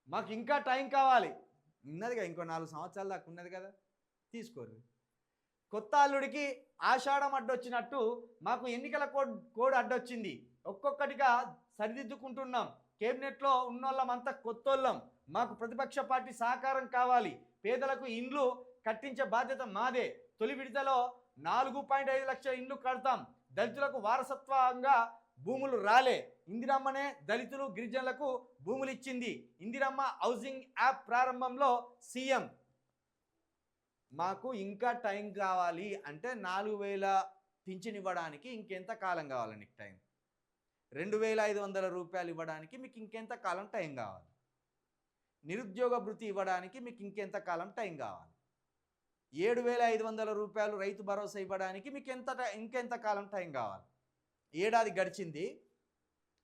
మాకు ఇంకా టైం కావాలి. ఉన్నదిగా ఇంకో 4 సంవత్సరాల దాకా ఉన్నది కదా, తీసుకోరు. కొత్త అల్లుడికి ఆషాఢం అడ్డొచ్చినట్టు మాకు ఎన్నికల కోడ్ అడ్డొచ్చింది. ఒక్కొక్కటిగా సరిదిద్దుకుంటున్నాం. కేబినెట్లో ఉన్నోళ్ళమంతా కొత్తోళ్ళం. మాకు ప్రతిపక్ష పార్టీ సహకారం కావాలి. పేదలకు ఇండ్లు కట్టించే బాధ్యత మాదే. తొలి విడతలో 4.5 లక్షల ఇండ్లు కడతాం. దళితులకు వారసత్వంగా భూములు రాలే. ఇందిరమ్మనే దళితులు గిరిజనులకు భూములు ఇచ్చింది. ఇందిరమ్మ హౌసింగ్ యాప్ ప్రారంభంలో సీఎం. మాకు ఇంకా టైం కావాలి అంటే 4000 పింఛన్ ఇవ్వడానికి ఇంకెంత కాలం కావాలి నీకు టైం? 2500 రూపాయలు ఇవ్వడానికి మీకు ఇంకెంత కాలం టైం కావాలి? నిరుద్యోగ భృతి ఇవ్వడానికి మీకు ఇంకెంత కాలం టైం కావాలి? 7500 రూపాయలు రైతు భరోసా ఇవ్వడానికి మీకు ఇంకెంత కాలం టైం కావాలి? ఏడాది గడిచింది,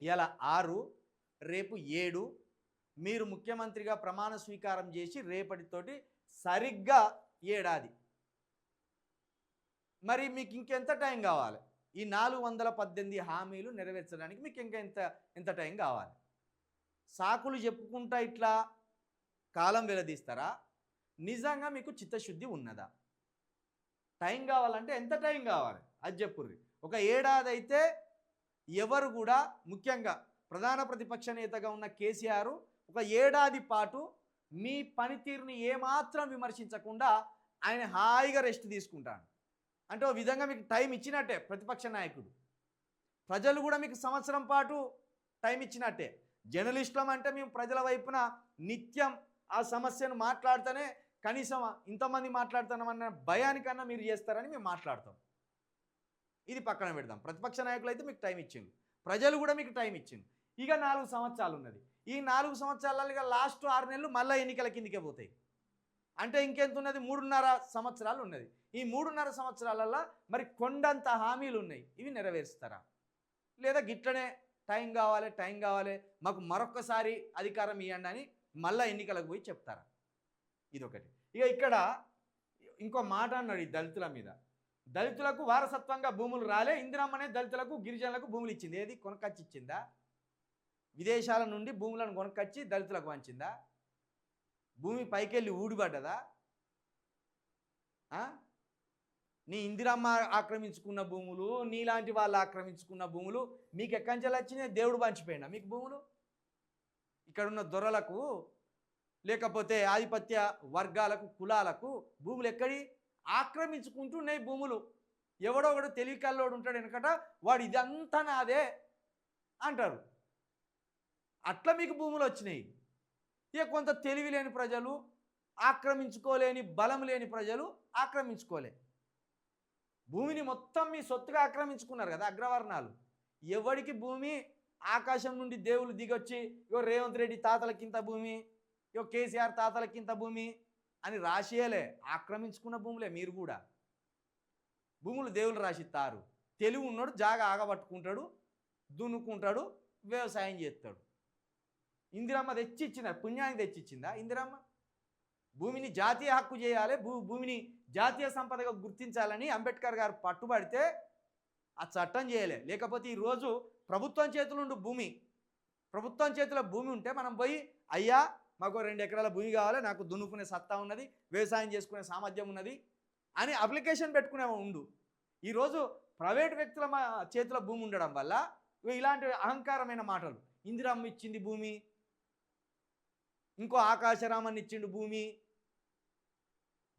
ఇలా 6, రేపు 7. మీరు ముఖ్యమంత్రిగా ప్రమాణ స్వీకారం చేసి రేపటితోటి సరిగ్గా ఏడాది. మరి మీకు ఇంకెంత టైం కావాలి? ఈ 418 హామీలు నెరవేర్చడానికి మీకు ఎంత టైం కావాలి? సాకులు చెప్పుకుంటా ఇట్లా కాలం వెలదీస్తారా? నిజంగా మీకు చిత్తశుద్ధి ఉన్నదా? టైం కావాలంటే ఎంత టైం కావాలి అది చెప్పుర్రి. ఒక ఏడాది అయితే ఎవరు కూడా, ముఖ్యంగా ప్రధాన ప్రతిపక్ష నేతగా ఉన్న కేసీఆర్ ఒక ఏడాది పాటు మీ పనితీరుని ఏమాత్రం విమర్శించకుండా ఆయన హాయిగా రెస్ట్ తీసుకుంటాడు. అంటే ఒక విధంగా మీకు టైం ఇచ్చినట్టే ప్రతిపక్ష నాయకుడు. ప్రజలు కూడా మీకు సంవత్సరం పాటు టైం ఇచ్చినట్టే. జర్నలిస్టులం అంటే మేము ప్రజల వైపున నిత్యం ఆ సమస్యను మాట్లాడితేనే కనీసం ఇంతమంది మాట్లాడుతున్నామన్న భయానికన్నా మీరు చేస్తారని మేము మాట్లాడతాం. ఇది పక్కన పెడదాం. ప్రతిపక్ష నాయకులు అయితే మీకు టైం ఇచ్చింది, ప్రజలు కూడా మీకు టైం ఇచ్చింది. ఇక 4 సంవత్సరాలు ఉన్నది. ఈ 4 సంవత్సరాలలో ఇక లాస్ట్ 6 నెలలు మళ్ళీ ఎన్నికల కిందికే పోతాయి. అంటే ఇంకెంత ఉన్నది? 3.5 సంవత్సరాలు ఉన్నది. ఈ 3.5 సంవత్సరాలలో మరి కొండంత హామీలు ఉన్నాయి. ఇవి నెరవేరుస్తారా? లేదా గిట్లనే టైం కావాలి మాకు మరొక్కసారి అధికారం ఇవ్వండి అని మళ్ళీ ఎన్నికలకు పోయి చెప్తారా? ఇదొకటి. ఇక ఇక్కడ ఇంకో మాట అన్నాడు ఈ దళితుల మీద. దళితులకు వారసత్వంగా భూములు రాలే. ఇందిరమ్మనే దళితులకు గిరిజనులకు భూములు ఇచ్చింది. ఏది కొనకచ్చి ఇచ్చిందా? విదేశాల నుండి భూములను కొనకచ్చి దళితులకు వంచిందా? భూమి పైకెళ్ళి ఊడిపడ్డదా? నీ ఇందిరమ్మ ఆక్రమించుకున్న భూములు, నీలాంటి వాళ్ళు ఆక్రమించుకున్న భూములు మీకు ఎక్కడి నుంచి వచ్చినాయి? దేవుడు పంచిపోయినా మీకు భూములు? ఇక్కడున్న దొరలకు లేకపోతే ఆధిపత్య వర్గాలకు, కులాలకు భూములు ఎక్కడి? ఆక్రమించుకుంటున్నాయి భూములు. ఎవడో ఒకడు తెలివికల్లోడు ఉంటాడు వెనకట, వాడు ఇదంతా నాదే అంటారు. అట్లా మీకు భూములు వచ్చినాయి. ఇక కొంత తెలివి లేని ప్రజలు, ఆక్రమించుకోలేని బలం లేని ప్రజలు ఆక్రమించుకోలే. భూమిని మొత్తం మీ సొత్తుగా ఆక్రమించుకున్నారు కదా అగ్రవర్ణాలు. ఎవడికి భూమి ఆకాశం నుండి దేవుళ్ళు దిగొచ్చి ఇగో రేవంత్ రెడ్డి తాతలకింత భూమి, ఇగో కేసీఆర్ తాతలకింత భూమి అని రాసియలే. ఆక్రమించుకున్న భూములే మీరు కూడా. భూములు దేవుళ్ళు రాసిస్తారు. తెలివి ఉన్నాడు జాగా ఆగబట్టుకుంటాడు, దున్నుకుంటాడు, వ్యవసాయం చేస్తాడు. ఇందిరమ్మ తెచ్చిచ్చిందా? పుణ్యాన్ని తెచ్చిచ్చిందా ఇందిరమ్మ? భూమిని జాతీయ హక్కు చేయాలి, భూమిని జాతీయ సంపదగా గుర్తించాలని అంబేద్కర్ గారు పట్టుబడితే ఆ చట్టం చేయలే. లేకపోతే ఈరోజు ప్రభుత్వం చేతులుండి ప్రభుత్వం చేతిలో భూమి ఉంటే మనం పోయి, అయ్యా మాకు 2 ఎకరాల భూమి కావాలి, నాకు దున్నుకునే సత్తా ఉన్నది, వ్యవసాయం చేసుకునే సామర్థ్యం ఉన్నది అని అప్లికేషన్ పెట్టుకునే ఉండు. ఈరోజు ప్రైవేట్ వ్యక్తుల చేతిలో భూమి ఉండడం వల్ల ఇలాంటి అహంకారమైన మాటలు. ఇందిరమ్మ ఇచ్చింది భూమి, ఇంకో ఆకాశరామన్ ఇచ్చిండు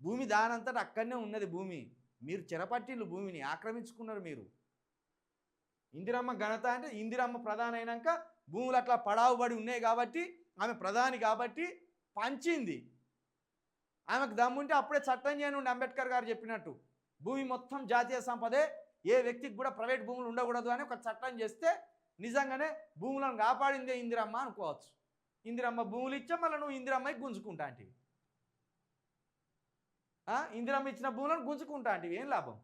భూమి దానంతటా అక్కడనే ఉన్నది భూమి. మీరు చెరపట్టిళ్ళు, భూమిని ఆక్రమించుకున్నారు మీరు. ఇందిరమ్మ ఘనత అంటే ఇందిరమ్మ ప్రధాని అయినాక భూములు అట్లా పడావుబడి ఉన్నాయి కాబట్టి, ఆమె ప్రధాని కాబట్టి పంచింది. ఆమెకు దమ్ముంటే అప్పుడే చట్టం చేయనుండి అంబేద్కర్ గారు చెప్పినట్టు భూమి మొత్తం జాతీయ సంపదే, ఏ వ్యక్తికి కూడా ప్రైవేట్ భూములు ఉండకూడదు అని ఒక చట్టం చేస్తే నిజంగానే భూములను కాపాడిందే ఇందిరమ్మ అనుకోవచ్చు. ఇందిరమ్మ భూములు ఇచ్చా మళ్ళీ నువ్వు ఇందిరమ్మకి గుంజుకుంటా అంటివి. ఇందిరమ్మ ఇచ్చిన భూములను గుంజుకుంటా అంటివి. ఏం లాభం?